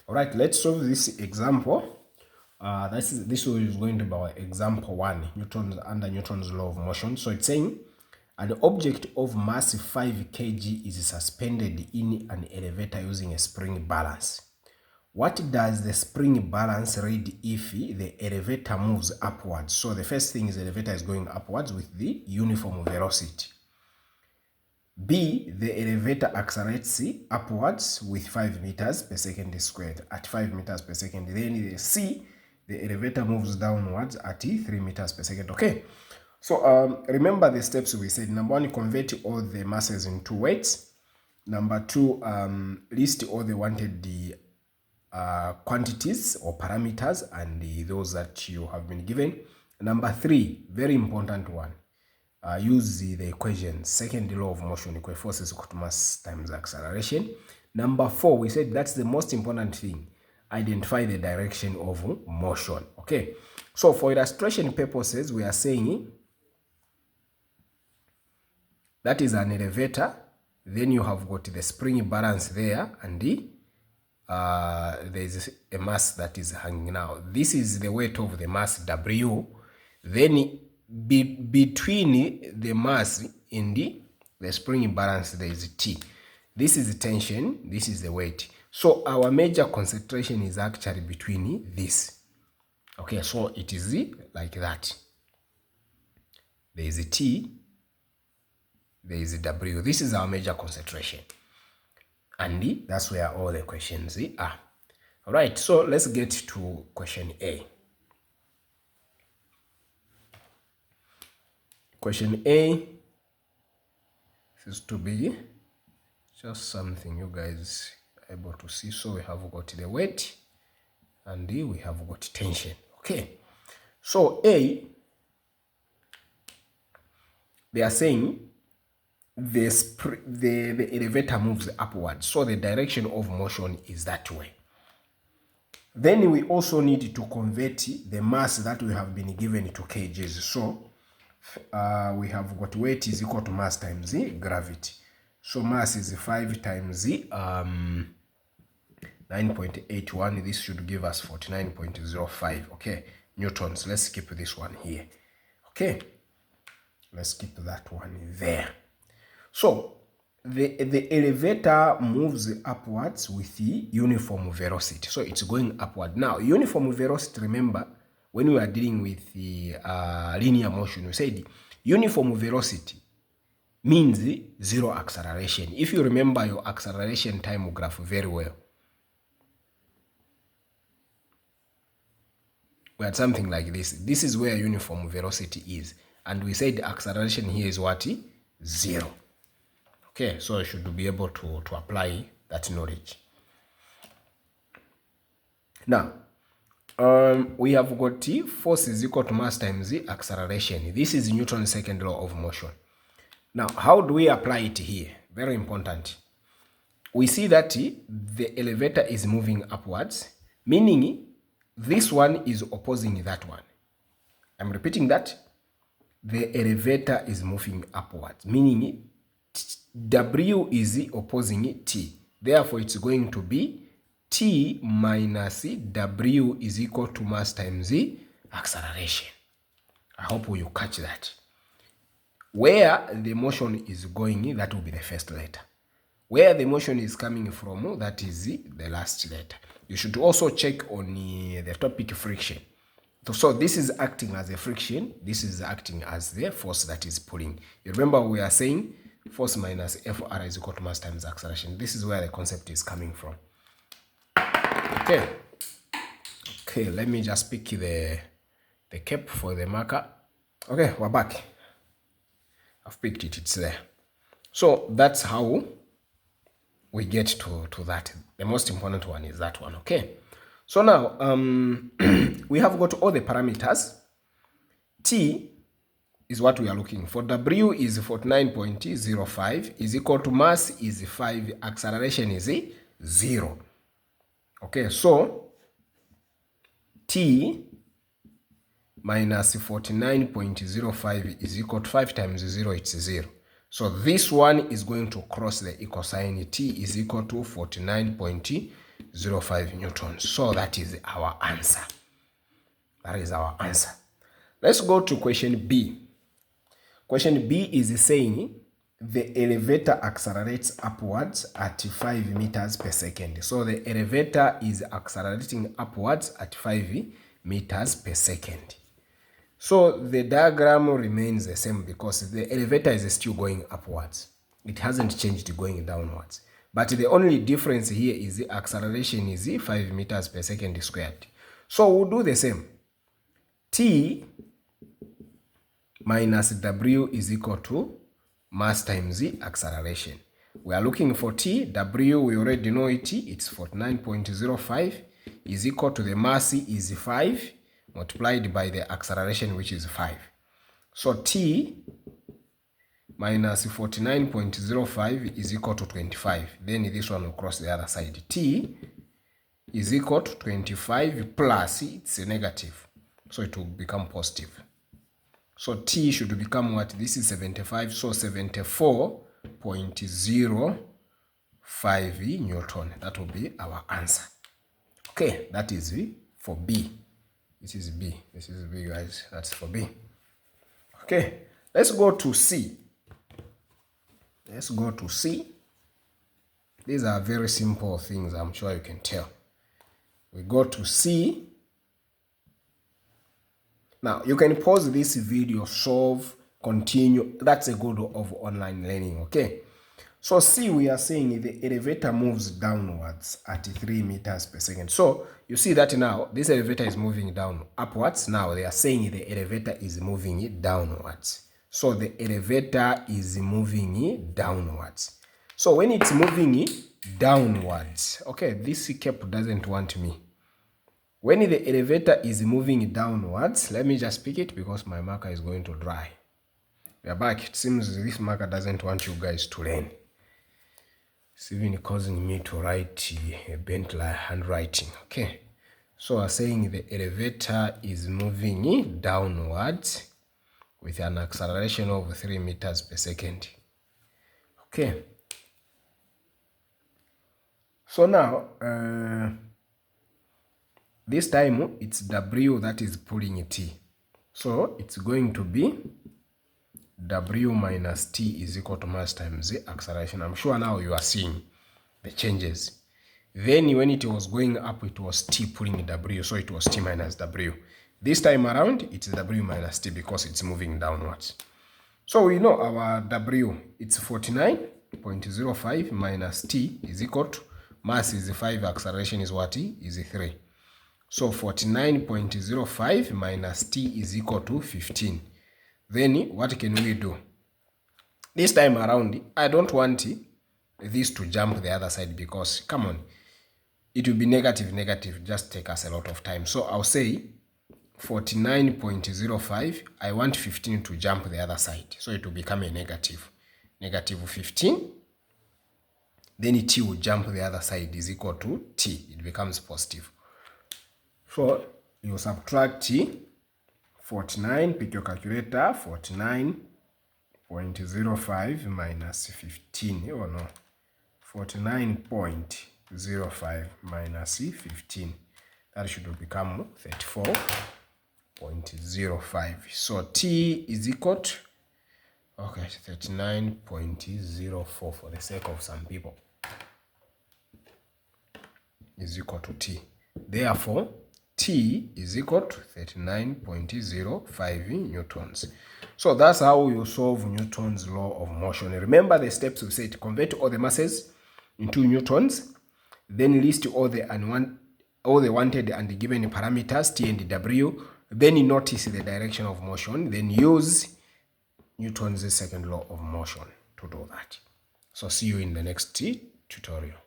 All right, let's solve this example. This is going to be our example 1, under Newton's law of motion. So it's saying an object of mass 5 kg is suspended in an elevator using a spring balance. What does the spring balance read if the elevator moves upwards? So the first thing is the elevator is going upwards with the uniform velocity. B, the elevator accelerates upwards with 5 meters per second squared at 5 meters per second. Then C, the elevator moves downwards at 3 meters per second. Okay, so remember the steps we said. Number 1, convert all the masses into weights. Number 2, list all the wanted quantities or parameters and those that you have been given. Number 3, very important one. Use the equation, second law of motion, equal force is equal to mass times acceleration. Number 4, we said that's the most important thing. Identify the direction of motion. Okay, so for illustration purposes, we are saying that is an elevator. Then you have got the spring balance there, and there is a mass that is hanging now. This is the weight of the mass W. Then between the mass and the spring balance, there is T. This is the tension, this is the weight. So our major concentration is actually between this. Okay, so it is like that. There is a T, there is a W. This is our major concentration. And that's where all the questions are. All right, so let's get to question A. Question A is to be just something you guys are able to see. So we have got the weight and we have got tension. Okay, so A, they are saying the elevator moves upwards, so the direction of motion is that way. Then we also need to convert the mass that we have been given to kgs. So we have got weight is equal to mass times gravity. So mass is 5 times 9.81. This should give us 49.05. Okay, newtons. Let's keep this one here. Okay, let's keep that one there. So the elevator moves upwards with the uniform velocity. So it's going upward. Now, uniform velocity, remember, when we are dealing with the linear motion, we said uniform velocity means 0 acceleration. If you remember your acceleration time graph very well, we had something like this. This is where uniform velocity is. And we said acceleration here is what? 0. Okay, so I should be able to apply that knowledge. Now, we have got force is equal to mass times acceleration. This is Newton's second law of motion. Now, how do we apply it here? Very important. We see that the elevator is moving upwards, meaning this one is opposing that one. I'm repeating that. The elevator is moving upwards, meaning W is opposing T. Therefore, it's going to be T minus W is equal to mass times acceleration. I hope you catch that. Where the motion is going, that will be the first letter. Where the motion is coming from, that is the last letter. You should also check on the topic friction. So this is acting as a friction. This is acting as the force that is pulling. You remember we are saying force minus Fr is equal to mass times acceleration. This is where the concept is coming from. Okay, let me just pick the cap for the marker. Okay, we're back. I've picked it, it's there. So that's how we get to that. The most important one is that one. Okay, so now we have got all the parameters. T is what we are looking for. W is 49.05 is equal to mass is 5, acceleration is 0. Okay, so T minus 49.05 is equal to 5 times 0, it's 0. So this one is going to cross the equal sign. T is equal to 49.05 17.05 newtons. So that is our answer. That is our answer. Let's go to question B. Question B is saying the elevator accelerates upwards at 5 meters per second. So the elevator is accelerating upwards at 5 meters per second. So the diagram remains the same because the elevator is still going upwards. It hasn't changed going downwards. But the only difference here is the acceleration is 5 meters per second squared. So we'll do the same. T minus W is equal to mass times the acceleration. We are looking for T. W, we already know it. It's 49.05 is equal to the mass is 5 multiplied by the acceleration, which is 5. So T minus 49.05 is equal to 25. Then this one will cross the other side. T is equal to 25 plus, it's a negative. So it will become positive. So T should become what? This is 75. So 74.05 Newton. That will be our answer. Okay, that is for B. This is B. This is B, guys. That's for B. Okay, let's go to C. Let's go to C. These are very simple things, I'm sure you can tell. We go to C. Now, you can pause this video, solve, continue. That's a good of online learning, okay? So C, we are saying the elevator moves downwards at 3 meters per second. So you see that now, this elevator is moving down upwards. Now they are saying the elevator is moving downwards. So the elevator is moving downwards. So when it's moving downwards, okay, this cap doesn't want me. When the elevator is moving downwards, let me just pick it because my marker is going to dry. We are back. It seems this marker doesn't want you guys to learn. It's even causing me to write a Bentley handwriting. Okay. So I'm saying the elevator is moving downwards with an acceleration of 3 meters per second. Okay. So now, this time it's W that is pulling T. So it's going to be W minus T is equal to mass times the acceleration. I'm sure now you are seeing the changes. Then when it was going up, it was T pulling W. So it was T minus W. This time around, it's W minus T because it's moving downwards. So we know our W, it's 49.05 minus T is equal to mass is 5, acceleration is what? Is 3. So 49.05 minus T is equal to 15. Then what can we do? This time around, I don't want this to jump the other side because, come on, it will be negative, just take us a lot of time. So I'll say 49.05, I want 15 to jump the other side. So it will become a negative 15. Then T will jump the other side is equal to T. It becomes positive. So you subtract T, 49, pick your calculator, 49.05 minus 15, oh no, 49.05 minus 15, that should become 34.05. So T is equal to, okay, 39.04 for the sake of some people, is equal to T. Therefore, T is equal to 39.05 newtons. So that's how you solve Newton's law of motion. Remember the steps we said: convert all the masses into newtons, then list all the wanted and given parameters T and W, then notice the direction of motion, then use Newton's second law of motion to do that. So see you in the next tutorial.